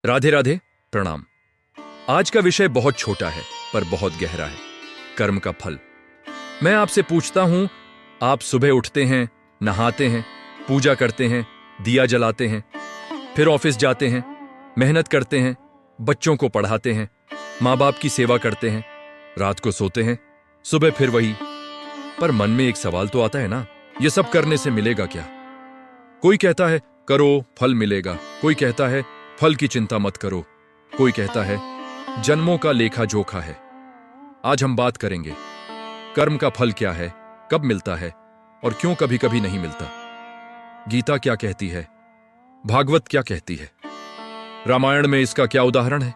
राधे राधे, प्रणाम। आज का विषय बहुत छोटा है पर बहुत गहरा है, कर्म का फल। मैं आपसे पूछता हूं, आप सुबह उठते हैं, नहाते हैं, पूजा करते हैं, दिया जलाते हैं, फिर ऑफिस जाते हैं, मेहनत करते हैं, बच्चों को पढ़ाते हैं, माँ बाप की सेवा करते हैं, रात को सोते हैं, सुबह फिर वही। पर मन में एक सवाल तो आता है ना, ये सब करने से मिलेगा क्या? कोई कहता है करो फल मिलेगा, कोई कहता है फल की चिंता मत करो, कोई कहता है जन्मों का लेखा जोखा है। आज हम बात करेंगे कर्म का फल क्या है, कब मिलता है और क्यों कभी कभी नहीं मिलता। गीता क्या कहती है, भागवत क्या कहती है, रामायण में इसका क्या उदाहरण है।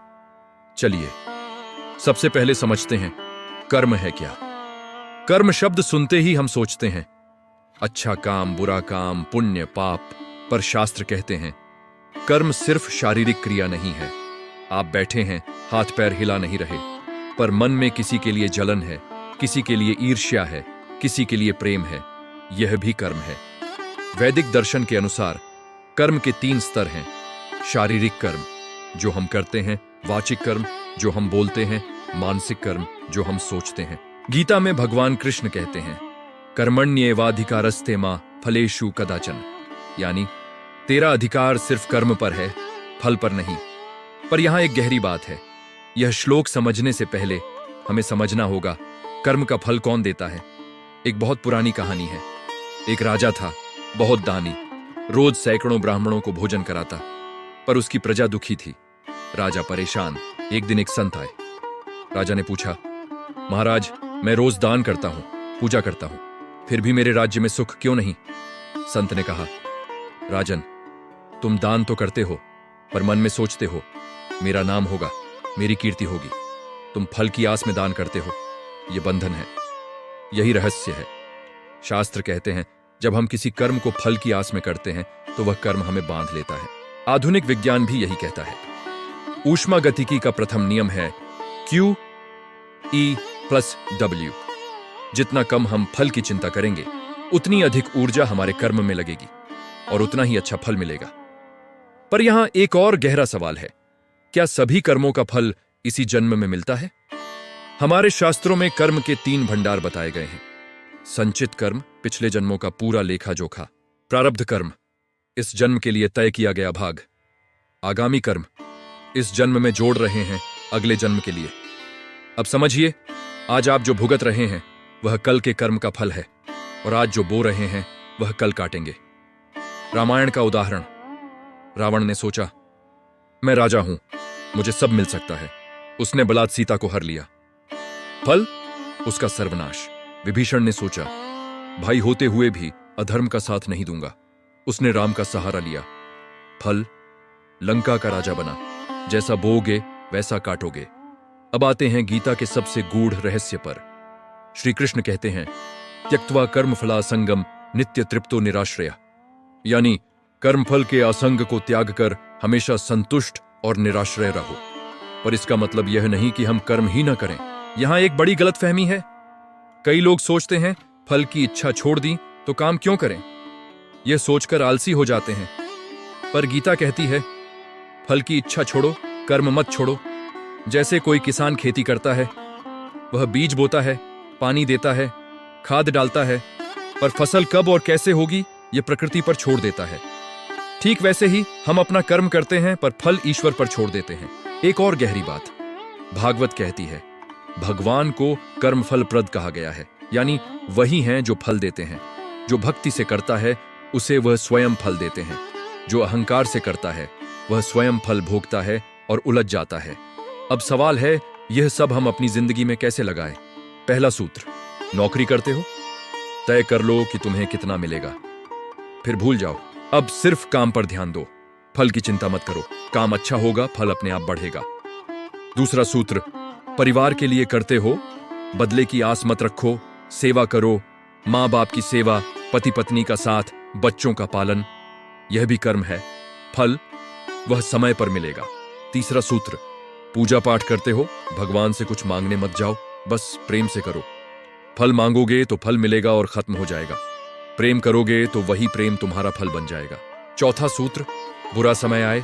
चलिए सबसे पहले समझते हैं कर्म है क्या। कर्म शब्द सुनते ही हम सोचते हैं अच्छा काम, बुरा काम, पुण्य, पाप। पर शास्त्र कहते हैं कर्म सिर्फ शारीरिक क्रिया नहीं है। आप बैठे हैं, हाथ पैर हिला नहीं रहे, पर मन में किसी के लिए जलन है, किसी के लिए ईर्ष्या है, किसी के लिए प्रेम है, यह भी कर्म है। वैदिक दर्शन के अनुसार कर्म के 3 स्तर हैं। शारीरिक कर्म जो हम करते हैं, वाचिक कर्म जो हम बोलते हैं, मानसिक कर्म जो हम सोचते हैं। गीता में भगवान कृष्ण कहते हैं कर्मण्येवाधिकारस्ते मा फलेषु कदाचन, यानी तेरा अधिकार सिर्फ कर्म पर है, फल पर नहीं। पर यहां एक गहरी बात है। यह श्लोक समझने से पहले हमें समझना होगा कर्म का फल कौन देता है। एक बहुत पुरानी कहानी है। एक राजा था, बहुत दानी, रोज सैकड़ों ब्राह्मणों को भोजन कराता, पर उसकी प्रजा दुखी थी। राजा परेशान। एक दिन एक संत आए। राजा ने पूछा, महाराज मैं रोज दान करता हूं, पूजा करता हूं, फिर भी मेरे राज्य में सुख क्यों नहीं? संत ने कहा, राजन तुम दान तो करते हो, पर मन में सोचते हो मेरा नाम होगा, मेरी कीर्ति होगी। तुम फल की आस में दान करते हो, यह बंधन है, यही रहस्य है। शास्त्र कहते हैं जब हम किसी कर्म को फल की आस में करते हैं तो वह कर्म हमें बांध लेता है। आधुनिक विज्ञान भी यही कहता है। ऊष्मागतिकी का प्रथम नियम है Q E + W। जितना कम हम फल की चिंता करेंगे उतनी अधिक ऊर्जा हमारे कर्म में लगेगी और उतना ही अच्छा फल मिलेगा। पर यहां एक और गहरा सवाल है, क्या सभी कर्मों का फल इसी जन्म में मिलता है? हमारे शास्त्रों में कर्म के 3 भंडार बताए गए हैं। संचित कर्म, पिछले जन्मों का पूरा लेखा जोखा। प्रारब्ध कर्म, इस जन्म के लिए तय किया गया भाग। आगामी कर्म, इस जन्म में जोड़ रहे हैं अगले जन्म के लिए। अब समझिए, आज आप जो भुगत रहे हैं वह कल के कर्म का फल है, और आज जो बो रहे हैं वह कल काटेंगे। रामायण का उदाहरण, रावण ने सोचा मैं राजा हूं, मुझे सब मिल सकता है। उसने बलात् सीता को हर लिया। फल उसका सर्वनाश। विभीषण ने सोचा भाई होते हुए भी अधर्म का साथ नहीं दूंगा। उसने राम का सहारा लिया। फल लंका का राजा बना। जैसा बोओगे वैसा काटोगे। अब आते हैं गीता के सबसे गूढ़ रहस्य पर। श्री कृष्ण कहते हैं त्यक्त्वा कर्मफलासंगम नित्य तृप्तो निराश्रया, यानी कर्मफल के असंग को त्याग कर हमेशा संतुष्ट और निराश्रय रहो। पर इसका मतलब यह नहीं कि हम कर्म ही न करें। यहां एक बड़ी गलतफहमी है। कई लोग सोचते हैं फल की इच्छा छोड़ दी तो काम क्यों करें, यह सोचकर आलसी हो जाते हैं। पर गीता कहती है फल की इच्छा छोड़ो, कर्म मत छोड़ो। जैसे कोई किसान खेती करता है, वह बीज बोता है, पानी देता है, खाद डालता है, पर फसल कब और कैसे होगी यह प्रकृति पर छोड़ देता है। ठीक वैसे ही हम अपना कर्म करते हैं पर फल ईश्वर पर छोड़ देते हैं। एक और गहरी बात, भागवत कहती है भगवान को कर्मफल प्रद कहा गया है, यानी वही हैं जो फल देते हैं। जो भक्ति से करता है उसे वह स्वयं फल देते हैं। जो अहंकार से करता है वह स्वयं फल भोगता है और उलझ जाता है। अब सवाल है यह सब हम अपनी जिंदगी में कैसे लगाएं? पहला सूत्र, नौकरी करते हो, तय कर लो कि तुम्हें कितना मिलेगा, फिर भूल जाओ। अब सिर्फ काम पर ध्यान दो, फल की चिंता मत करो। काम अच्छा होगा, फल अपने आप बढ़ेगा। दूसरा सूत्र, परिवार के लिए करते हो, बदले की आस मत रखो, सेवा करो, माँ बाप की सेवा, पति पत्नी का साथ, बच्चों का पालन, यह भी कर्म है। फल वह समय पर मिलेगा। तीसरा सूत्र, पूजा पाठ करते हो, भगवान से कुछ मांगने मत जाओ, बस प्रेम से करो। फल मांगोगे तो फल मिलेगा और खत्म हो जाएगा। प्रेम करोगे तो वही प्रेम तुम्हारा फल बन जाएगा। चौथा सूत्र, बुरा समय आए,